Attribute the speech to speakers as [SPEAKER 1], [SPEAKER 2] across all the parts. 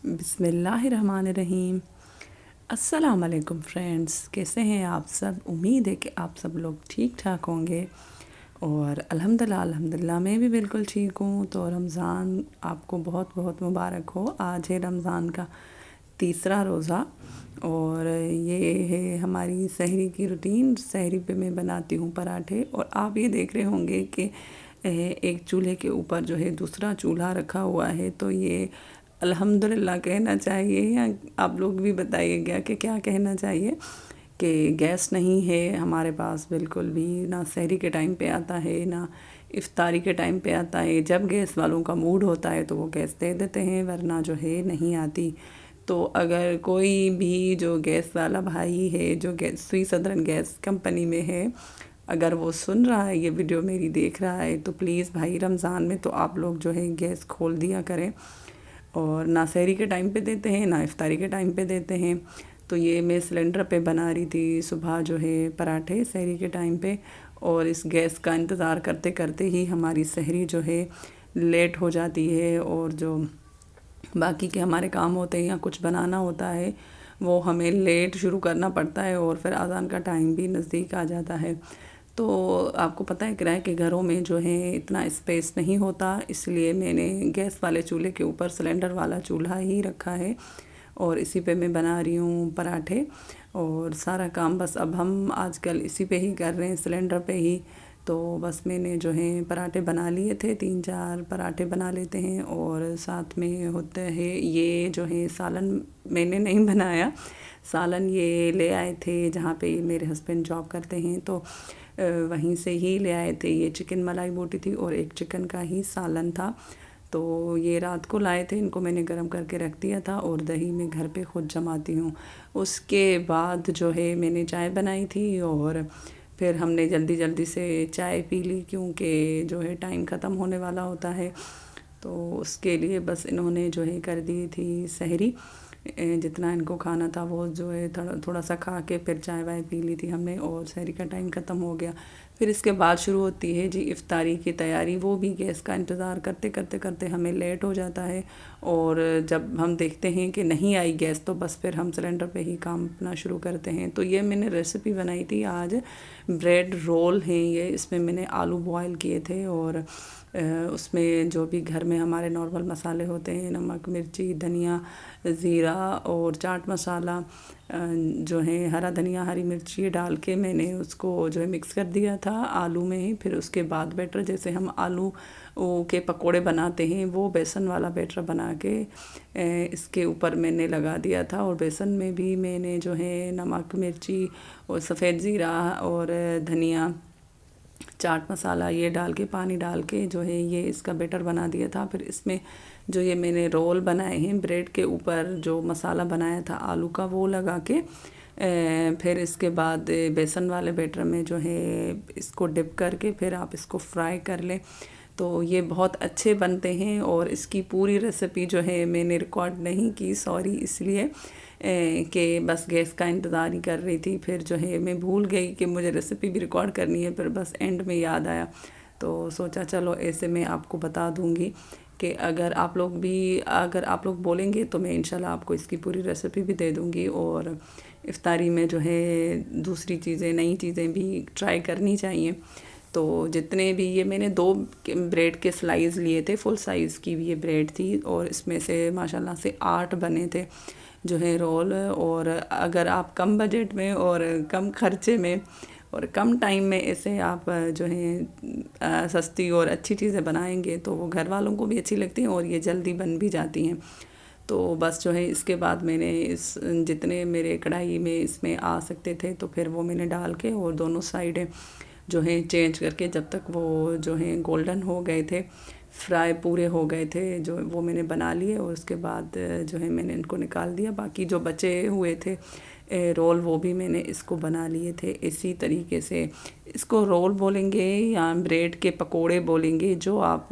[SPEAKER 1] बिस्मिल्लाहिर्रहमानिर्रहीम। अस्सलाम वालेकुम फ्रेंड्स, कैसे हैं आप सब। उम्मीद है कि आप सब लोग ठीक ठाक होंगे और अल्हम्दुलिल्लाह मैं भी बिल्कुल ठीक हूँ। तो रमज़ान आपको बहुत बहुत मुबारक हो। आज है रमज़ान का तीसरा रोज़ा और ये है हमारी सहरी की रूटीन। सहरी पे मैं बनाती हूँ पराठे और आप ये देख रहे होंगे कि एक चूल्हे के ऊपर जो है दूसरा चूल्हा रखा हुआ है। तो ये अल्हम्दुलिल्लाह कहना चाहिए या आप लोग भी बताइएगा कि क्या कहना चाहिए कि गैस नहीं है हमारे पास बिल्कुल भी। ना सहरी के टाइम पे आता है ना इफ्तारी के टाइम पे आता है। जब गैस वालों का मूड होता है तो वो गैस दे देते हैं, वरना जो है नहीं आती। तो अगर कोई भी जो गैस वाला भाई है जो गैस सुई सदरन गैस कंपनी में है, अगर वो सुन रहा है ये वीडियो मेरी देख रहा है, तो प्लीज़ भाई रमज़ान में तो आप लोग जो है गैस खोल दिया करें। और ना सहरी के टाइम पे देते हैं ना इफ्तारी के टाइम पे देते हैं। तो ये मैं सिलेंडर पे बना रही थी सुबह जो है पराठे सहरी के टाइम पे। और इस गैस का इंतज़ार करते करते ही हमारी सहरी जो है लेट हो जाती है और जो बाकी के हमारे काम होते हैं या कुछ बनाना होता है वो हमें लेट शुरू करना पड़ता है और फिर अज़ान का टाइम भी नज़दीक आ जाता है। तो आपको पता है किराए के घरों में जो है इतना स्पेस नहीं होता, इसलिए मैंने गैस वाले चूल्हे के ऊपर सिलेंडर वाला चूल्हा ही रखा है और इसी पे मैं बना रही हूँ पराठे। और सारा काम बस अब हम आजकल इसी पे ही कर रहे हैं, सिलेंडर पे ही। तो बस मैंने जो है पराठे बना लिए थे, 3-4 पराठे बना लेते हैं और साथ में होता है ये जो है सालन। मैंने नहीं बनाया सालन, ये ले आए थे जहाँ पे मेरे हस्बैंड जॉब करते हैं, तो वहीं से ही ले आए थे। ये चिकन मलाई बोटी थी और एक चिकन का ही सालन था। तो ये रात को लाए थे, इनको मैंने गरम करके रख दिया था और दही मैं घर पे खुद जमाती हूँ। उसके बाद जो है मैंने चाय बनाई थी और फिर हमने जल्दी जल्दी से चाय पी ली क्योंकि जो है टाइम ख़त्म होने वाला होता है। तो उसके लिए बस इन्होंने जो है कर दी थी सहरी। जितना इनको खाना था वो जो है थोड़ा थोड़ा सा खा के फिर चाय वाय पी ली थी हमने और सहरी का टाइम ख़त्म हो गया। फिर इसके बाद शुरू होती है जी इफ्तारी की तैयारी। वो भी गैस का इंतज़ार करते करते करते हमें लेट हो जाता है और जब हम देखते हैं कि नहीं आई गैस तो बस फिर हम सिलेंडर पे ही काम अपना शुरू करते हैं। तो ये मैंने रेसिपी बनाई थी आज, ब्रेड रोल हैं ये। इसमें मैंने आलू बॉयल किए थे और उसमें जो भी घर में हमारे नॉर्मल मसाले होते हैं, नमक मिर्ची धनिया ज़ीरा और चाट मसाला जो है हरा धनिया हरी मिर्ची डाल के मैंने उसको जो है मिक्स कर दिया था आलू में ही। फिर उसके बाद बैटर जैसे हम आलू के पकोड़े बनाते हैं वो बेसन वाला बैटर बना के इसके ऊपर मैंने लगा दिया था। और बेसन में भी मैंने जो है नमक मिर्ची और सफ़ेद ज़ीरा और धनिया चाट मसाला ये डाल के पानी डाल के जो है ये इसका बैटर बना दिया था। फिर इसमें जो ये मैंने रोल बनाए हैं ब्रेड के ऊपर जो मसाला बनाया था आलू का वो लगा के फिर इसके बाद बेसन वाले बैटर में जो है इसको डिप करके फिर आप इसको फ्राई कर लें। तो ये बहुत अच्छे बनते हैं और इसकी पूरी रेसिपी जो है मैंने रिकॉर्ड नहीं की, सॉरी, इसलिए कि बस गैस का इंतज़ार ही कर रही थी। फिर जो है मैं भूल गई कि मुझे रेसिपी भी रिकॉर्ड करनी है, फिर बस एंड में याद आया तो सोचा चलो ऐसे मैं आपको बता दूंगी कि अगर आप लोग बोलेंगे तो मैं इंशाल्लाह आपको इसकी पूरी रेसिपी भी दे दूंगी। और इफ्तारी में जो है दूसरी चीज़ें नई चीज़ें भी ट्राई करनी चाहिए। तो जितने भी ये मैंने 2 ब्रेड के स्लाइस लिए थे, फुल साइज़ की भी ये ब्रेड थी और इसमें से माशाल्लाह से 8 बने थे जो है रोल। और अगर आप कम बजट में और कम खर्चे में और कम टाइम में ऐसे आप जो है सस्ती और अच्छी चीज़ें बनाएंगे तो वो घर वालों को भी अच्छी लगती हैं और ये जल्दी बन भी जाती हैं। तो बस जो है इसके बाद मैंने इस जितने मेरे कढ़ाई में इसमें आ सकते थे तो फिर वो मैंने डाल के और दोनों साइडें जो है चेंज करके जब तक वो जो है गोल्डन हो गए थे, फ्राई पूरे हो गए थे, जो वो मैंने बना लिए। और उसके बाद जो है मैंने इनको निकाल दिया। बाकी जो बचे हुए थे रोल वो भी मैंने इसको बना लिए थे इसी तरीके से। इसको रोल बोलेंगे या ब्रेड के पकोड़े बोलेंगे, जो आप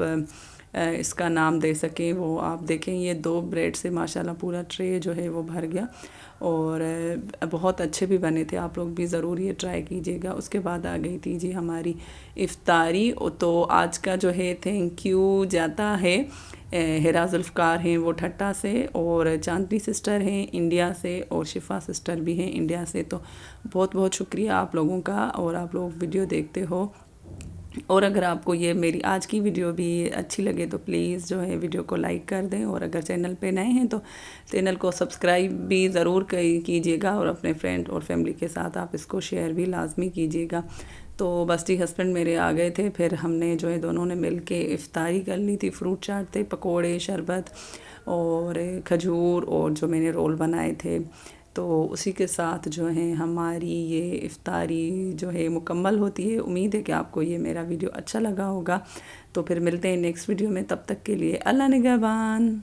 [SPEAKER 1] इसका नाम दे सकें। वो आप देखें, ये 2 ब्रेड से माशाल्लाह पूरा ट्रे जो है वो भर गया और बहुत अच्छे भी बने थे। आप लोग भी ज़रूर ये ट्राई कीजिएगा। उसके बाद आ गई थी जी हमारी इफ़्तारी। तो आज का जो है थैंक यू जाता है हिरा जुल्फ़कार हैं वो ठट्टा से, और चांदनी सिस्टर हैं इंडिया से, और शिफ़ा सिस्टर भी हैं इंडिया से। तो बहुत बहुत शुक्रिया आप लोगों का, और आप लोग वीडियो देखते हो। और अगर आपको ये मेरी आज की वीडियो भी अच्छी लगे तो प्लीज़ जो है वीडियो को लाइक कर दें, और अगर चैनल पे नए हैं तो चैनल को सब्सक्राइब भी ज़रूर कीजिएगा, और अपने फ्रेंड और फैमिली के साथ आप इसको शेयर भी लाजमी कीजिएगा। तो बस जी हस्बैंड मेरे आ गए थे, फिर हमने जो है दोनों ने मिल के इफ़्तारी कर ली थी। फ्रूट चाट थे, पकोड़े, शरबत और खजूर, और जो मैंने रोल बनाए थे। तो उसी के साथ जो है हमारी ये इफ़्तारी जो है मुकम्मल होती है। उम्मीद है कि आपको ये मेरा वीडियो अच्छा लगा होगा। तो फिर मिलते हैं नेक्स्ट वीडियो में, तब तक के लिए अल्लाह निगहबान।